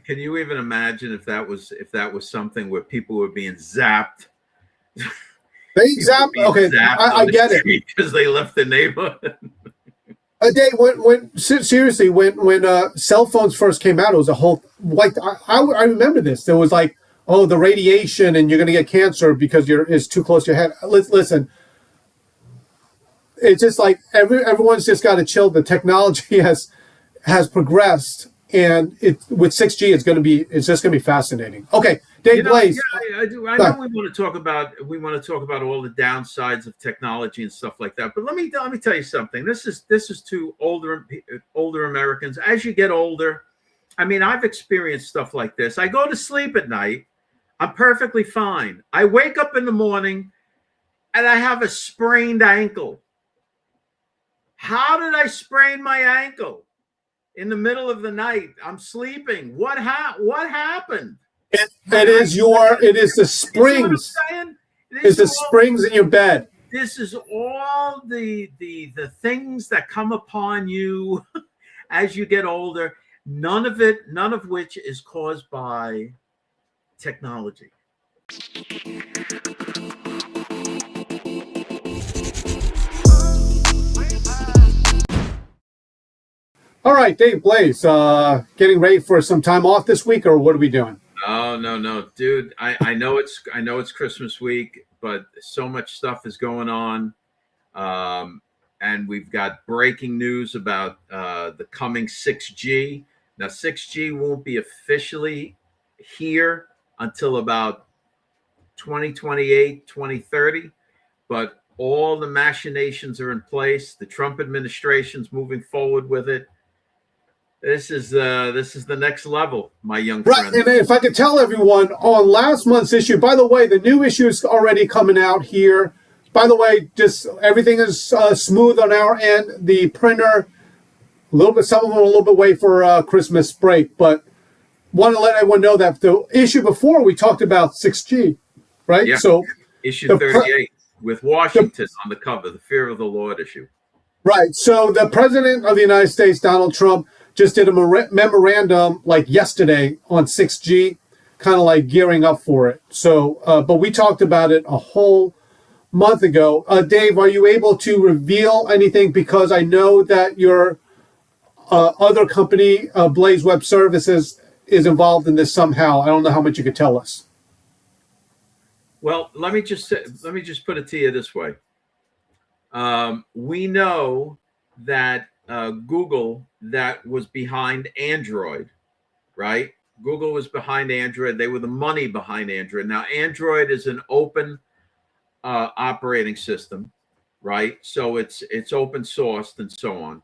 Can you even imagine if that was something where people were being zapped? They zapped. Okay, I get it because they left the neighborhood. Dave, seriously, when cell phones first came out, it was a whole I remember this. There was like, oh, the radiation, and you're going to get cancer because it's too close to your head. Listen, it's just like everyone's just got to chill. The technology has progressed, and with 6G, it's just going to be fascinating. Okay, Dave Blaze. Yeah, I do. I know we want to talk about all the downsides of technology and stuff like that. But let me tell you something. This is to older Americans. As you get older, I mean, I've experienced stuff like this. I go to sleep at night. I'm perfectly fine. I wake up in the morning, and I have a sprained ankle. How did I sprain my ankle? In the middle of the night, I'm sleeping. What happened? It is the springs. It's the springs in your bed. This is all the things that come upon you as you get older. None of which is caused by technology. All right, Dave Blaze, getting ready for some time off this week, or what are we doing? Oh, no, dude. I know it's Christmas week, but so much stuff is going on. And we've got breaking news about the coming 6G. Now, 6G won't be officially here until about 2028, 2030, but all the machinations are in place. The Trump administration's moving forward with it. This is the next level, my young friend. Right, and if I could tell everyone, on last month's issue, by the way, the new issue is already coming out here. By the way, just everything is smooth on our end. The printer, a little bit, some of them are a little bit away for Christmas break, but want to let everyone know that the issue before we talked about 6G, right? Yeah. So issue 38 with Washington on the cover, the Fear of the Lord issue. Right. So the president of the United States, Donald Trump, just did a memorandum like yesterday on 6G, kind of like gearing up for it. So, but we talked about it a whole month ago. Dave, are you able to reveal anything? Because I know that your other company, Blaze Web Services, is involved in this somehow. I don't know how much you could tell us. Well, let me just put it to you this way. We know that Google, that was behind Android, right? Google was behind Android. They were the money behind Android. Now, Android is an open operating system, right? So it's open sourced and so on.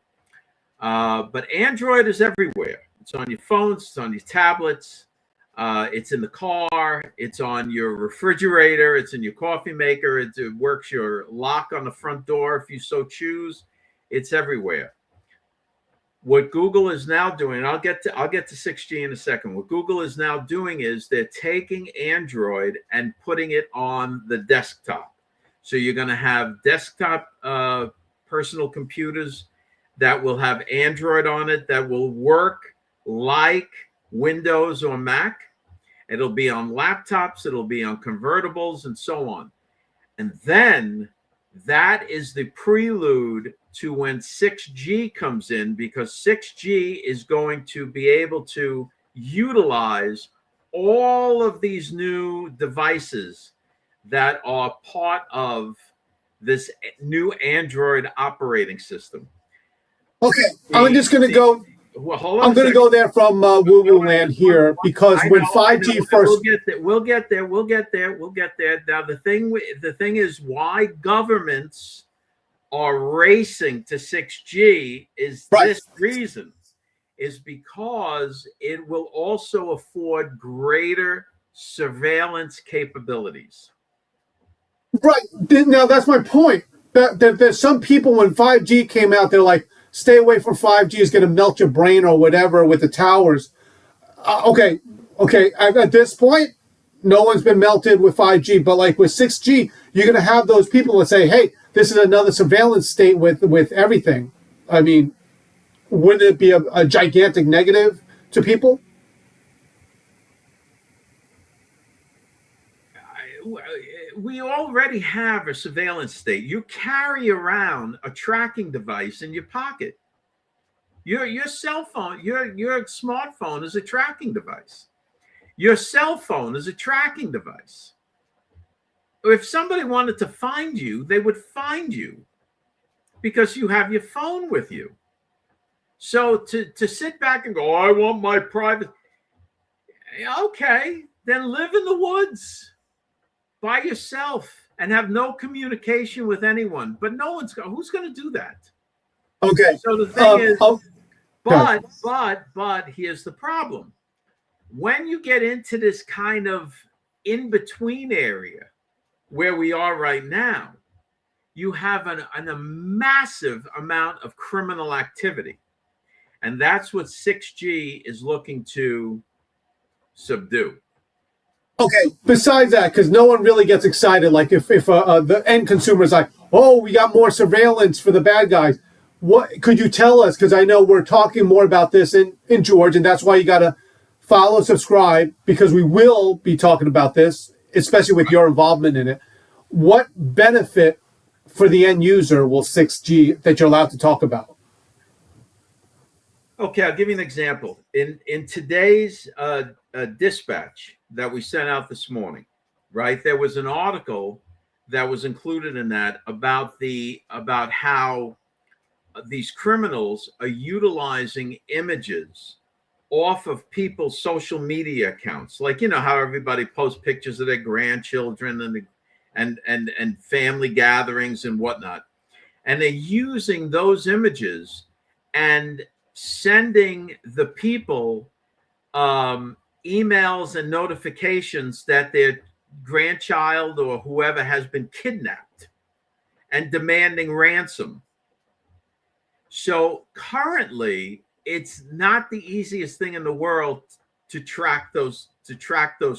But Android is everywhere. It's on your phones. It's on your tablets. It's in the car. It's on your refrigerator. It's in your coffee maker. It works your lock on the front door if you so choose. It's everywhere. What Google is now doing, I'll get to 6G in a second. What Google is now doing is they're taking Android and putting it on the desktop. So you're going to have desktop personal computers that will have Android on it that will work like Windows or Mac. It'll be on laptops. It'll be on convertibles and so on. And then that is the prelude to when 6G comes in, because 6G is going to be able to utilize all of these new devices that are part of this new Android operating system. Okay, I'm just going to go. Well, hold on. I'm going to go there from woo-woo land here, because when 5G first, we'll get there. Now the thing is, why governments are racing to 6G is this reason, is because it will also afford greater surveillance capabilities. Right. Now that's my point. That there's some people, when 5G came out, they're like, stay away from 5G, is going to melt your brain or whatever with the towers. Okay. At this point, no one's been melted with 5G, but like with 6G, you're going to have those people that say, hey, this is another surveillance state with everything. I mean, wouldn't it be a gigantic negative to people? we already have a surveillance state. You carry around a tracking device in your pocket. Your cell phone, your smartphone is a tracking device. Your cell phone is a tracking device. If somebody wanted to find you, they would find you because you have your phone with you. So to sit back and go, oh, I want my private, okay, then live in the woods by yourself and have no communication with anyone. But who's going to do that? Okay. So the thing is, but here's the problem. When you get into this kind of in-between area where we are right now, you have a massive amount of criminal activity. And that's what 6G is looking to subdue. Okay, besides that, because no one really gets excited, like if the end consumer is like, oh, we got more surveillance for the bad guys. What could you tell us? Because I know we're talking more about this in George, and that's why you got to follow, subscribe, because we will be talking about this, especially with your involvement in it. What benefit for the end user will 6G that you're allowed to talk about? Okay, I'll give you an example. In today's dispatch that we sent out this morning, right? There was an article that was included in that about how these criminals are utilizing images off of people's social media accounts, like how everybody posts pictures of their grandchildren and family gatherings and whatnot, and they're using those images and sending the people emails and notifications that their grandchild or whoever has been kidnapped and demanding ransom. So currently, it's not the easiest thing in the world to track those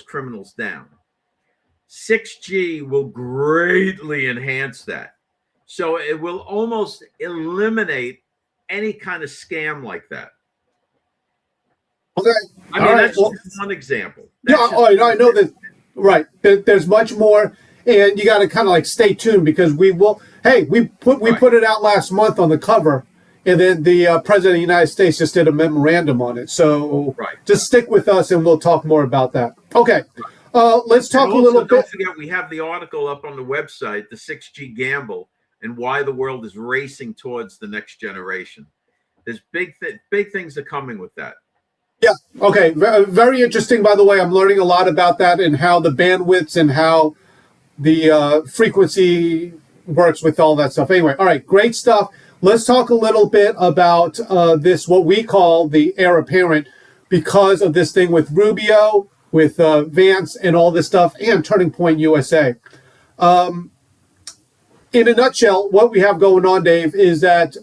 criminals down. 6G will greatly enhance that. So it will almost eliminate any kind of scam like that. Okay. I mean, that's just one example. I know that. Right. There's much more, and you got to kind of like stay tuned because we will. Hey, we put it out last month on the cover, and then the president of the United States just did a memorandum on it. So just stick with us, and we'll talk more about that. Okay. Let's talk a little bit. Don't forget, we have the article up on the website, the 6G Gamble, and why the world is racing towards the next generation. There's big things are coming with that. Yeah. Okay. Very interesting, by the way. I'm learning a lot about that and how the bandwidths and how the frequency works with all that stuff. Anyway, all right. Great stuff. Let's talk a little bit about this, what we call the heir apparent, because of this thing with Rubio, with Vance and all this stuff, and Turning Point USA. In a nutshell, what we have going on, Dave, is that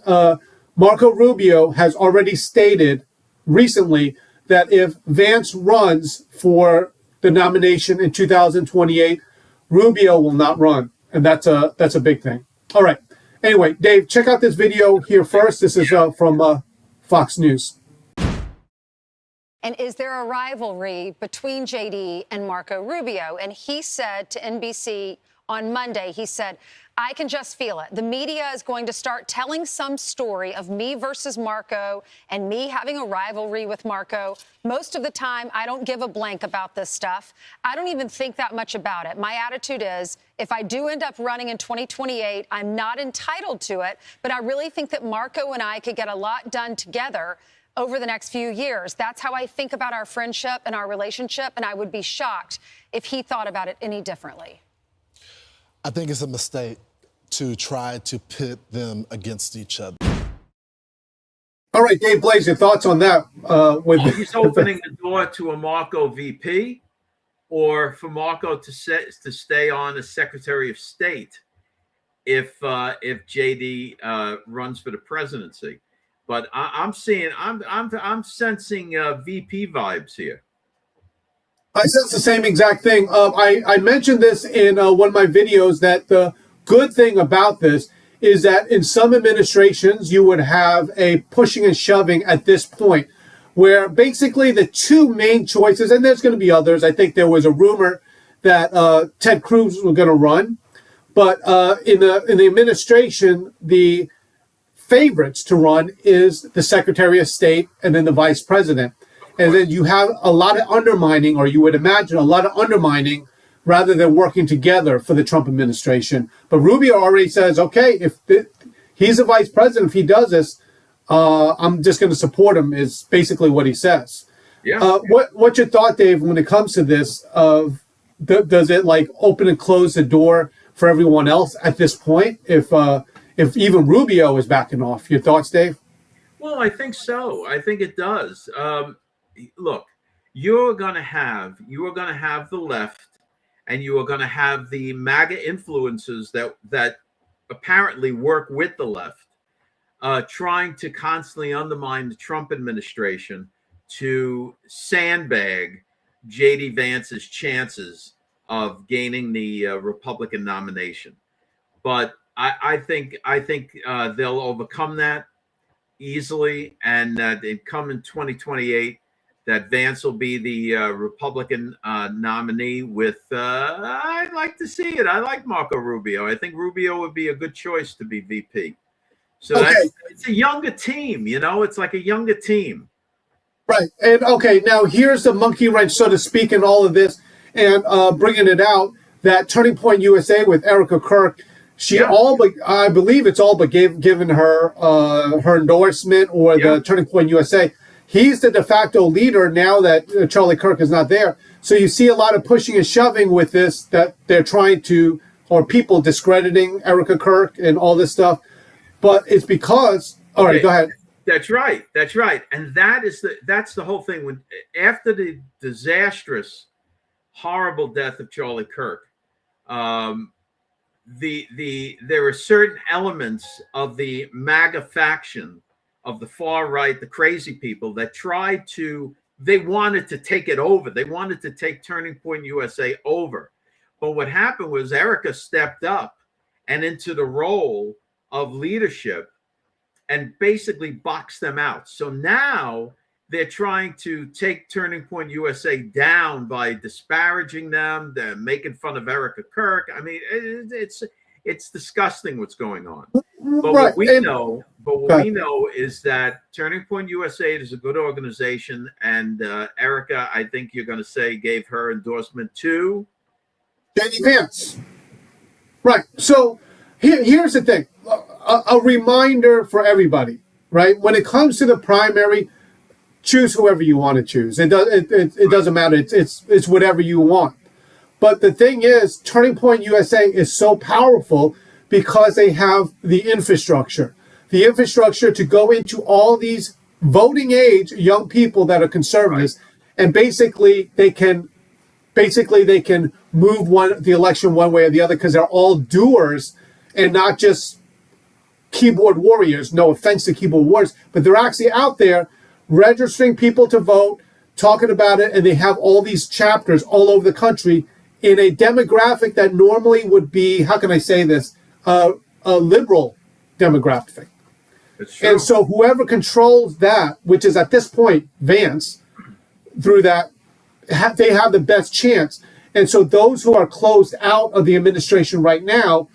Marco Rubio has already stated recently that if Vance runs for the nomination in 2028, Rubio will not run. And that's a big thing. All right. Anyway, Dave, check out this video here first. This is from Fox News. And is there a rivalry between JD and Marco Rubio? And he said to NBC on Monday, he said, I can just feel it. The media is going to start telling some story of me versus Marco and me having a rivalry with Marco. Most of the time, I don't give a blank about this stuff. I don't even think that much about it. My attitude is, if I do end up running in 2028, I'm not entitled to it. But I really think that Marco and I could get a lot done together over the next few years. That's how I think about our friendship and our relationship. And I would be shocked if he thought about it any differently. I think it's a mistake to try to pit them against each other. All right, Dave Blaze, your thoughts on that? He's opening the door to a Marco VP, or for Marco to stay on as Secretary of State if JD runs for the presidency. But I'm sensing VP vibes here. I sense the same exact thing. I mentioned this in one of my videos that the good thing about this is that in some administrations you would have a pushing and shoving at this point where basically the two main choices, and there's going to be others. I think there was a rumor that Ted Cruz was going to run. But in the administration, the favorites to run is the Secretary of State and then the Vice President. And then you have a lot of undermining, or you would imagine a lot of undermining, rather than working together for the Trump administration. But Rubio already says, okay, if he's a vice president, if he does this, I'm just going to support him, is basically what he says. Yeah. What's your thought, Dave, when it comes to this? Does it like open and close the door for everyone else at this point? If even Rubio is backing off, your thoughts, Dave? Well, I think so. I think it does. Look, you are going to have the left, and you are going to have the MAGA influences that apparently work with the left, trying to constantly undermine the Trump administration to sandbag J.D. Vance's chances of gaining the Republican nomination. But I think they'll overcome that easily, and they come in 2028 that Vance will be the Republican nominee with, I'd like to see it. I like Marco Rubio. I think Rubio would be a good choice to be VP. So Okay. it's a younger team, it's like a younger team. Right. And okay, now here's the monkey wrench, so to speak, in all of this, and bringing it out, that Turning Point USA with Erica Kirk, I believe it's all but given her her endorsement, or the Turning Point USA. He's the de facto leader now that Charlie Kirk is not there. So you see a lot of pushing and shoving with this, that they're trying to, or people discrediting Erica Kirk and all this stuff. But it's because, all right, go ahead. That's right. And that's the whole thing. When after the disastrous, horrible death of Charlie Kirk, there are certain elements of the MAGA faction, of the far right, the crazy people, that they wanted to take it over. They wanted to take Turning Point USA over. But what happened was Erica stepped up and into the role of leadership and basically boxed them out. So now they're trying to take Turning Point USA down by disparaging them. They're making fun of Erica Kirk. I mean, it's disgusting what's going on. But what we know is that Turning Point USA is a good organization, and Erica, I think you're going to say, gave her endorsement to J.D. Vance. Right. So here's the thing. A reminder for everybody, right? When it comes to the primary, choose whoever you want to choose. It doesn't matter. It's whatever you want. But the thing is, Turning Point USA is so powerful because they have the infrastructure to go into all these voting age young people that are conservatives, and basically they can move the election one way or the other, because they're all doers and not just keyboard warriors. No offense to keyboard warriors, but they're actually out there registering people to vote, talking about it, and they have all these chapters all over the country in a demographic that normally would be, how can I say this, a liberal demographic. And so whoever controls that, which is at this point Vance, through that, they have the best chance. And so those who are closed out of the administration right now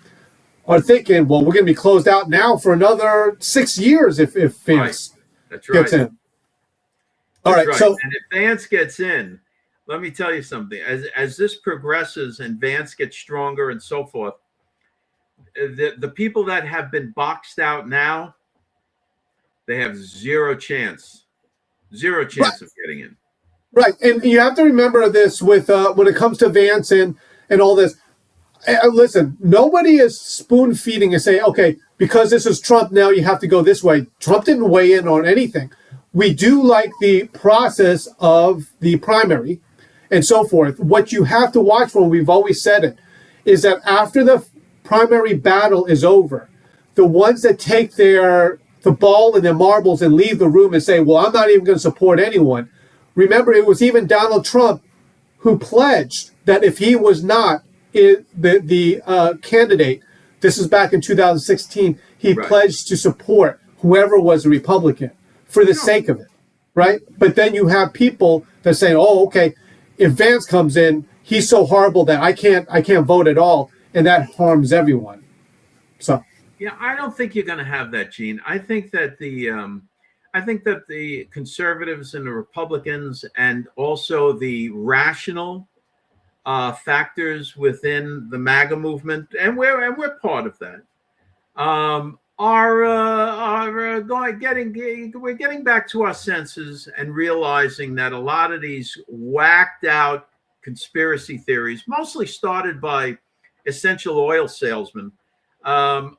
are thinking, well, we're going to be closed out now for another 6 years if Vance gets in. All right. So, and if Vance gets in, let me tell you something. As this progresses and Vance gets stronger and so forth, the people that have been boxed out now, they have zero chance of getting in. Right. And you have to remember this with when it comes to Vance and all this. Listen, nobody is spoon feeding and saying, okay, because this is Trump, now you have to go this way. Trump didn't weigh in on anything. We do like the process of the primary and so forth. What you have to watch for, we've always said it, is that after the primary battle is over, the ones that take the ball and their marbles and leave the room and say, well, I'm not even going to support anyone. Remember, it was even Donald Trump who pledged that if he was not the candidate, this is back in 2016, he pledged to support whoever was a Republican for the sake of it, right? But then you have people that say, oh, okay, if Vance comes in, he's so horrible that I can't vote at all, and that harms everyone. So Yeah, I don't think you're going to have that, Gene. I think that the conservatives and the Republicans, and also the rational factors within the MAGA movement, and we're part of that, are we're getting back to our senses and realizing that a lot of these whacked out conspiracy theories, mostly started by essential oil salesmen, are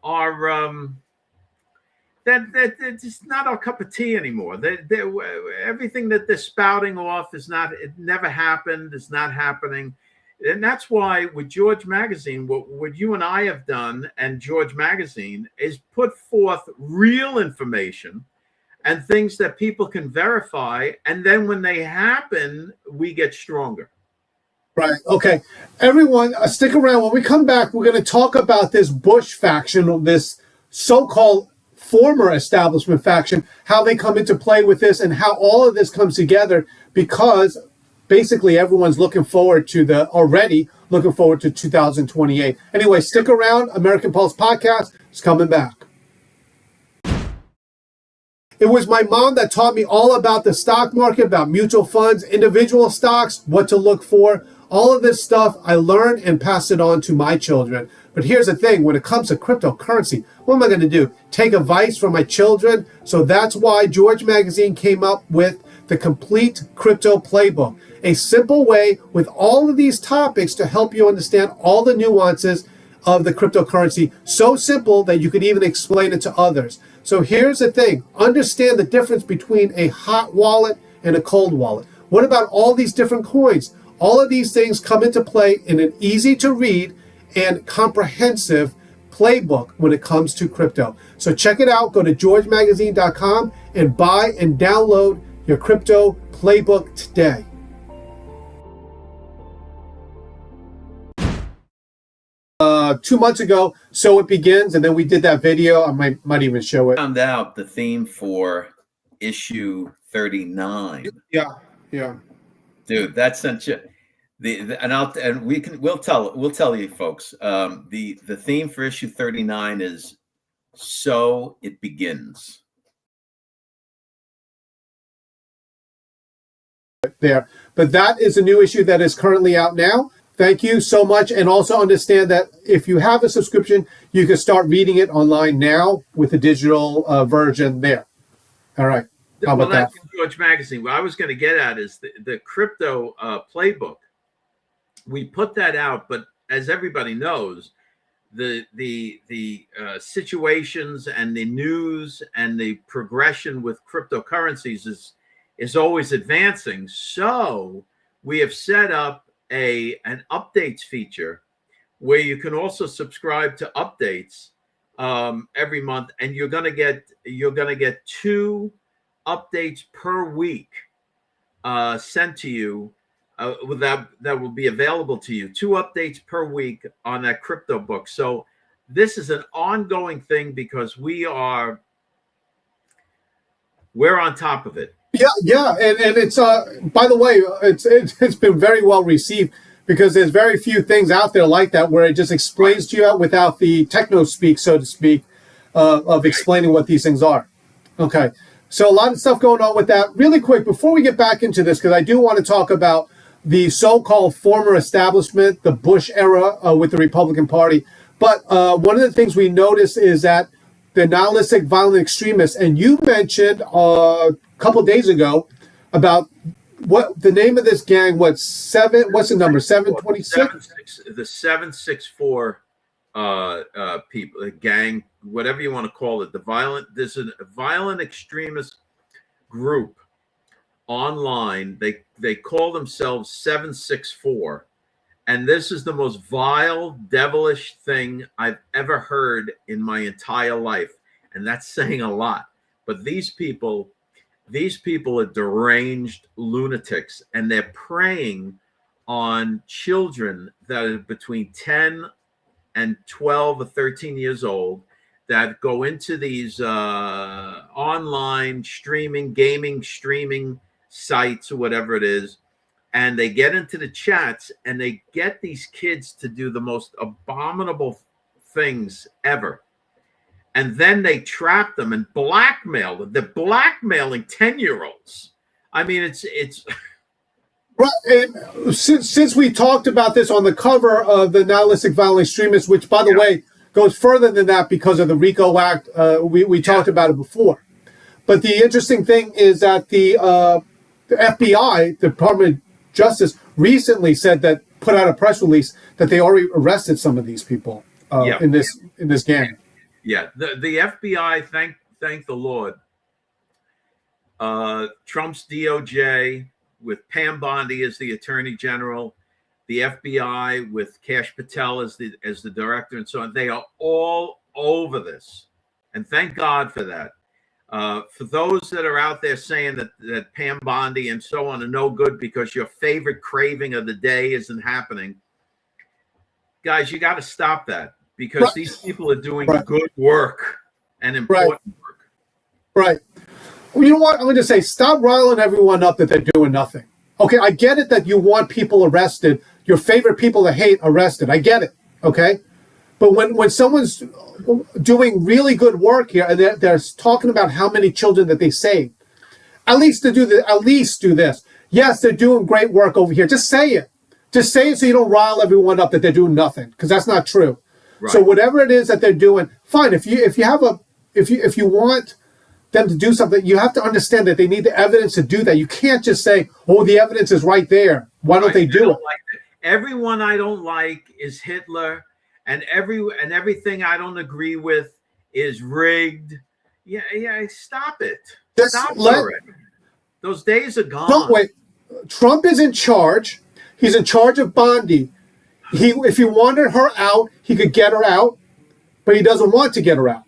that it's just not our cup of tea anymore. Everything that they're spouting off is not. It never happened. It's not happening, and that's why with George Magazine, what you and I have done, and George Magazine, is put forth real information and things that people can verify, and then when they happen, we get stronger. right, okay, everyone, stick around. When we come back, we're going to talk about this Bush faction, this so-called former establishment faction, how they come into play with this, and how all of this comes together, because basically everyone's already looking forward to 2028. Anyway, stick around. American Pulse Podcast is coming back. It was my mom that taught me all about the stock market, about mutual funds, individual stocks, what to look for. All of this stuff I learned and passed it on to my children. But here's the thing, when it comes to cryptocurrency, what am I going to do? Take advice from my children? So that's why George Magazine came up with the Complete Crypto Playbook, a simple way with all of these topics to help you understand all the nuances of the cryptocurrency. So simple that you could even explain it to others. So here's the thing, understand the difference between a hot wallet and a cold wallet. What about all these different coins? All of these things come into play in an easy to read and comprehensive playbook when it comes to crypto. So check it out. Go to georgemagazine.com and buy and download your crypto playbook today. Two months ago, So It Begins, and then we did that video. I might even show it. Found out the theme for issue 39. Yeah. Dude, that's such a we'll tell you folks. The theme for issue 39 is So It Begins. There, but that is a new issue that is currently out now. Thank you so much, and also understand that if you have a subscription, you can start reading it online now with the digital version there. All right. How about that? George Magazine. What I was going to get at is the crypto playbook. We put that out, but as everybody knows, the situations and the news and the progression with cryptocurrencies is always advancing. So we have set up an updates feature where you can also subscribe to updates every month, and you're gonna get 2 updates per week sent to you that will be available to you. 2 updates per week on that crypto book. So this is an ongoing thing because we're on top of it. Yeah, and it's by the way, it's been very well received, because there's very few things out there like that where it just explains to you without the techno speak, so to speak, of explaining what these things are. Okay, so a lot of stuff going on with that. Really quick, before we get back into this, because I do want to talk about the so-called former establishment, the Bush era with the Republican Party. But one of the things we noticed is that the nihilistic violent extremists, and you mentioned a couple days ago about what the name of this gang. What's the number? 726. The 764 people, gang, whatever you want to call it. There's a violent extremist group online. They call themselves 764. And this is the most vile, devilish thing I've ever heard in my entire life. And that's saying a lot. But these people are deranged lunatics, and they're preying on children that are between 10 and 12 or 13 years old that go into these online gaming streaming sites or whatever it is, and they get into the chats and they get these kids to do the most abominable things ever. And then they trap them and blackmail them. They're blackmailing 10-year-olds. I mean, it's right. And since we talked about this on the cover of the Nihilistic Violent Extremists, which, by the way, goes further than that because of the RICO Act, we talked about it before. But the interesting thing is that the FBI, the Department of Justice, recently said that, put out a press release that they already arrested some of these people in this gang. Yeah, the FBI, thank the Lord. Trump's DOJ with Pam Bondi as the Attorney General, the FBI with Kash Patel as the director, and so on. They are all over this, and thank God for that. For those that are out there saying that Pam Bondi and so on are no good because your favorite craving of the day isn't happening, guys, you got to stop that, because these people are doing good work and important work. Right. Well, you know what? I'm going to say, stop riling everyone up that they're doing nothing. Okay, I get it that you want people arrested, your favorite people to hate arrested. I get it. Okay, but when someone's doing really good work here and they're talking about how many children that they saved, at least do this. Yes, they're doing great work over here. Just say it. Just say it so you don't rile everyone up that they're doing nothing, because that's not true. Right. So whatever it is that they're doing, fine. If you want them to do something, you have to understand that they need the evidence to do that. You can't just say, "Oh, the evidence is right there. Why don't they do it?" Everyone I don't like is Hitler, and everything I don't agree with is rigged. Yeah. Stop it. Stop already. Those days are gone. Don't wait. Trump is in charge. He's in charge of Bondi. If he wanted her out, he could get her out, but he doesn't want to get her out.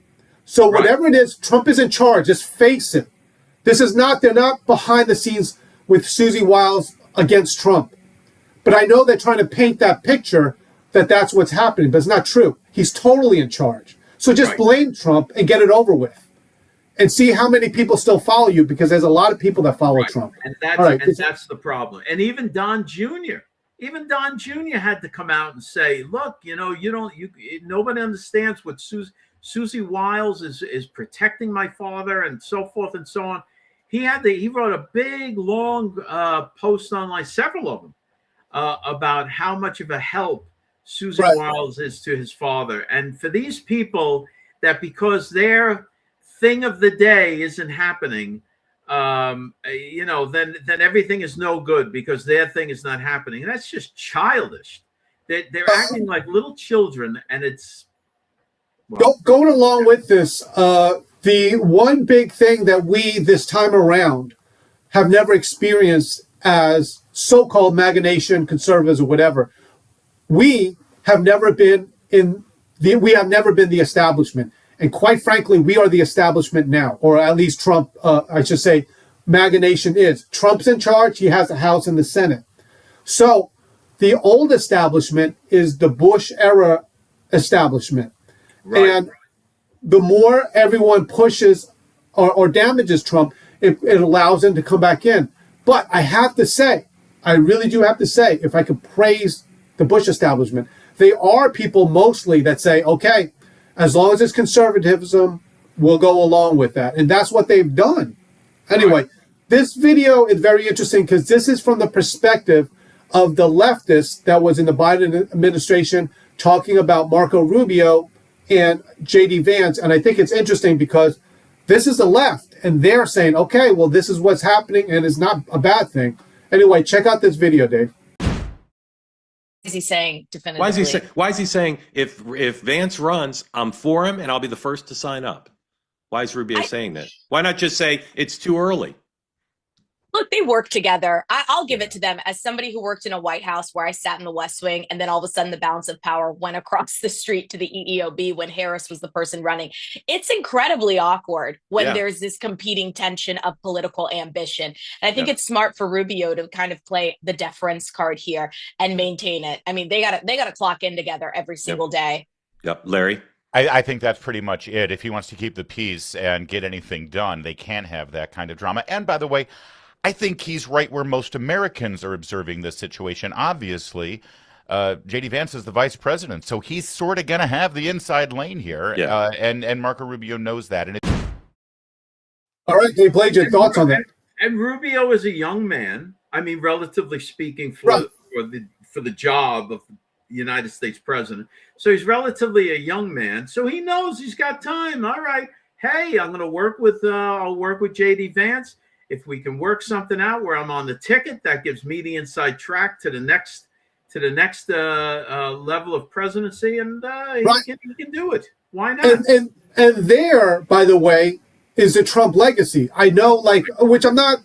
So whatever it is, Trump is in charge. Just face it. They're not behind the scenes with Susie Wiles against Trump. But I know they're trying to paint that picture that that's what's happening, but it's not true. He's totally in charge. So just blame Trump and get it over with. And see how many people still follow you, because there's a lot of people that follow Trump. And that's the problem. And even Don Jr. had to come out and say, look, nobody understands what Susie Wiles is protecting my father and so forth and so on. He wrote a big, long post online, several of them, about how much of a help Susie Wiles is to his father. And for these people, that because their thing of the day isn't happening, then everything is no good because their thing is not happening. And that's just childish. They're acting like little children, and it's going along with this. The one big thing that we this time around have never experienced as so-called MAGA Nation conservatives or whatever, we have never been the establishment. And quite frankly, we are the establishment now, or at least Trump, I should say, MAGA Nation is. Trump's in charge. He has the House and the Senate. So the old establishment is the Bush era establishment. And the more everyone pushes or damages Trump, it allows him to come back in. But I have to say, I really do have to say, if I could praise the Bush establishment, they are people mostly that say, okay, as long as it's conservatism, we'll go along with that. And that's what they've done. Anyway, this video is very interesting because this is from the perspective of the leftists that was in the Biden administration talking about Marco Rubio and J.D. Vance. And I think it's interesting because this is the left, and they're saying, okay, well, this is what's happening, and it's not a bad thing. Anyway, check out this video, Dave. Is he saying definitively? Why is he saying if Vance runs, I'm for him and I'll be the first to sign up? Why is Rubio saying that? Why not just say it's too early? Look, they work together. I'll give it to them. As somebody who worked in a White House where I sat in the West Wing, and then all of a sudden the balance of power went across the street to the EEOB when Harris was the person running. It's incredibly awkward when there's this competing tension of political ambition. And I think it's smart for Rubio to kind of play the deference card here and maintain it. I mean, they gotta clock in together every single day. Yep. Larry? I think that's pretty much it. If he wants to keep the peace and get anything done, they can't have that kind of drama. And by the way, I think he's right where most Americans are observing this situation. Obviously, J.D. Vance is the vice president, so he's sort of going to have the inside lane here, Yeah. and Marco Rubio knows that. And All right, Dave Blade, your thoughts on that? And Rubio is a young man. I mean, relatively speaking, Right. for the job of the United States president. So he's relatively a young man. So he knows he's got time. All right. Hey, I'm going to work with I'll work with JD Vance. If we can work something out where I'm on the ticket, that gives me the inside track to the next level of presidency, and Right. he can do it. Why not? And there, by the way, is the Trump legacy. I know, like, which I'm not.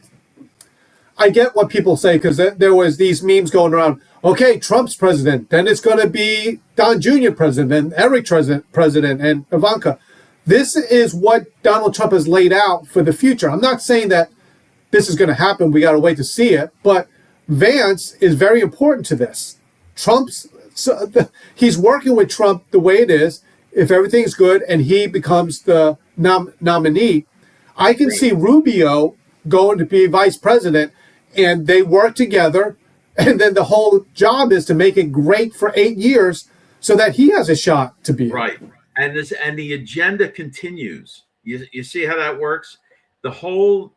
I get what people say because there was these memes going around. Okay, Trump's president, then it's going to be Don Jr. president, and Eric president, and Ivanka. This is what Donald Trump has laid out for the future. I'm not saying that this is going to happen. We got to wait to see it. But Vance is very important to this. He's working with Trump the way it is. If everything's good and he becomes the nominee, I can see Rubio going to be vice president, and they work together. And then the whole job is to make it great for 8 years so that he has a shot to be right. And the agenda continues. You see how that works? The whole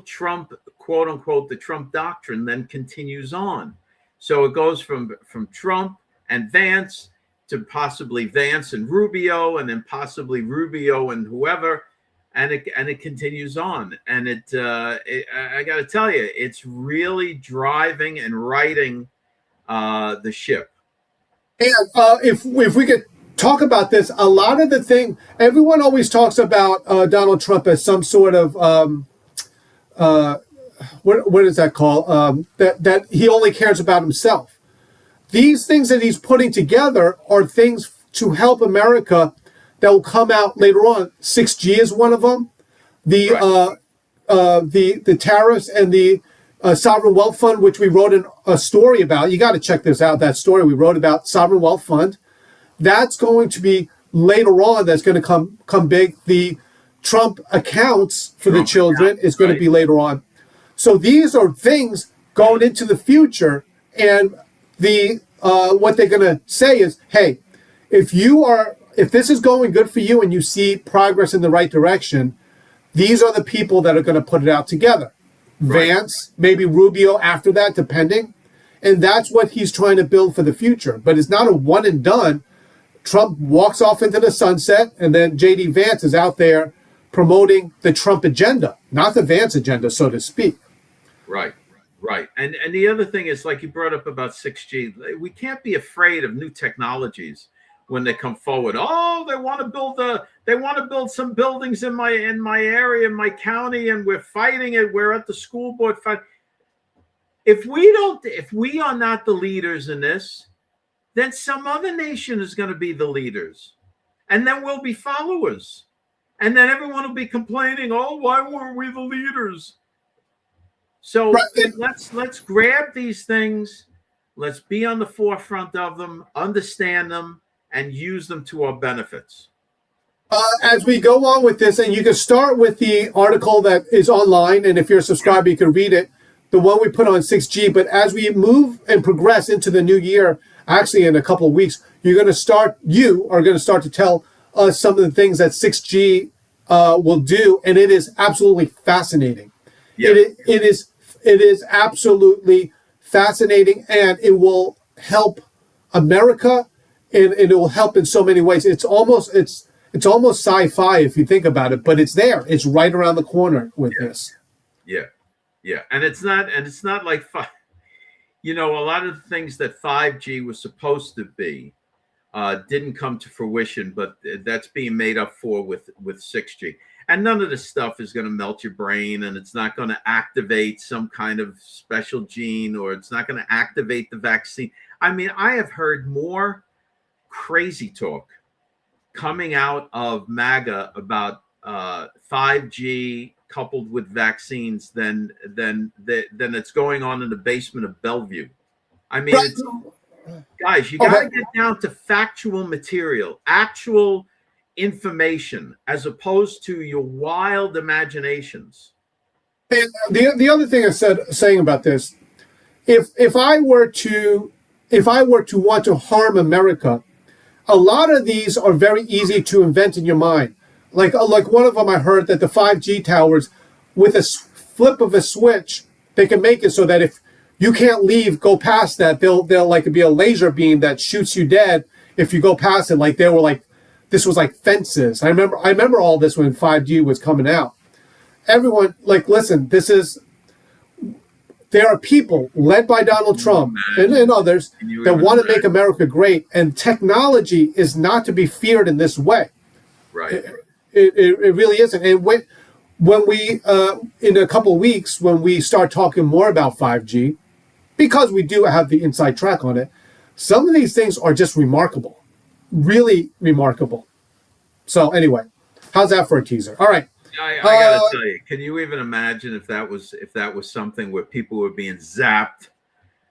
Trump, quote unquote, the Trump doctrine then continues on. So it goes from Trump and Vance to possibly Vance and Rubio, and then possibly Rubio and whoever, and it continues on. And I got to tell you, it's really driving and righting the ship. And if we could talk about this, a lot of the thing, everyone always talks about Donald Trump as some sort of what is that called? That he only cares about himself. These things that he's putting together are things to help America that will come out later on. 6G is one of them. The tariffs and the sovereign wealth fund, which we wrote a story about. You got to check this out. That story we wrote about sovereign wealth fund. That's going to be later on. That's going to come big. The Trump accounts for the children is going to be later on. So these are things going into the future, and what they're going to say is, hey, if this is going good for you and you see progress in the right direction, these are the people that are going to put it out together. Right. Vance, maybe Rubio after that, depending. And that's what he's trying to build for the future. But it's not a one and done. Trump walks off into the sunset, and then J.D. Vance is out there promoting the Trump agenda, not the Vance agenda, so to speak. Right. And the other thing is, like you brought up about 6G, we can't be afraid of new technologies when they come forward. Oh, they want to build some buildings in my area, in my county, and we're fighting it. We're at the school board fight. If we are not the leaders in this, then some other nation is going to be the leaders, and then we'll be followers, and then everyone will be complaining, oh, why weren't we the leaders? So let's grab these things, let's be on the forefront of them, understand them, and use them to our benefits. As we go on with this, and you can start with the article that is online, and if you're a subscriber, you can read it, the one we put on 6G. But as we move and progress into the new year, actually in a couple of weeks, you are going to start to tell us some of the things that 6G will do, and it is absolutely fascinating. Yeah. It is absolutely fascinating, and it will help America, and it will help in so many ways. It's almost sci-fi if you think about it, but it's there. It's right around the corner with this. Yeah, and it's not like a lot of the things that 5G was supposed to be didn't come to fruition, but that's being made up for with 6G. And none of this stuff is going to melt your brain, and it's not going to activate some kind of special gene, or it's not going to activate the vaccine. I mean, I have heard more crazy talk coming out of MAGA about 5G coupled with vaccines than it's going on in the basement of Bellevue. I mean, guys, you got to get down to factual material, actual information, as opposed to your wild imaginations. And the other thing saying about this, if I were to want to harm America, a lot of these are very easy to invent in your mind. Like one of them, I heard that the 5G towers, with a flip of a switch, they can make it so that if you can't go past that, they'll like be a laser beam that shoots you dead if you go past it. Like this was like fences. I remember all this when 5G was coming out. Everyone, like, listen, there are people led by Donald Trump and others that want to make America great, and technology is not to be feared in this way. Right. It really isn't. And when we, in a couple of weeks, when we start talking more about 5G, because we do have the inside track on it, some of these things are just remarkable, really remarkable. So anyway, how's that for a teaser? All right. I gotta tell you, can you even imagine if that was something where people were being zapped?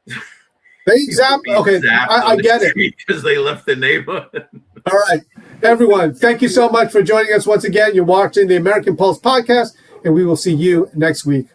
They zapped. Okay, I get it because they left the neighborhood. All right, everyone, thank you so much for joining us once again. You're watching the American Pulse podcast, and we will see you next week.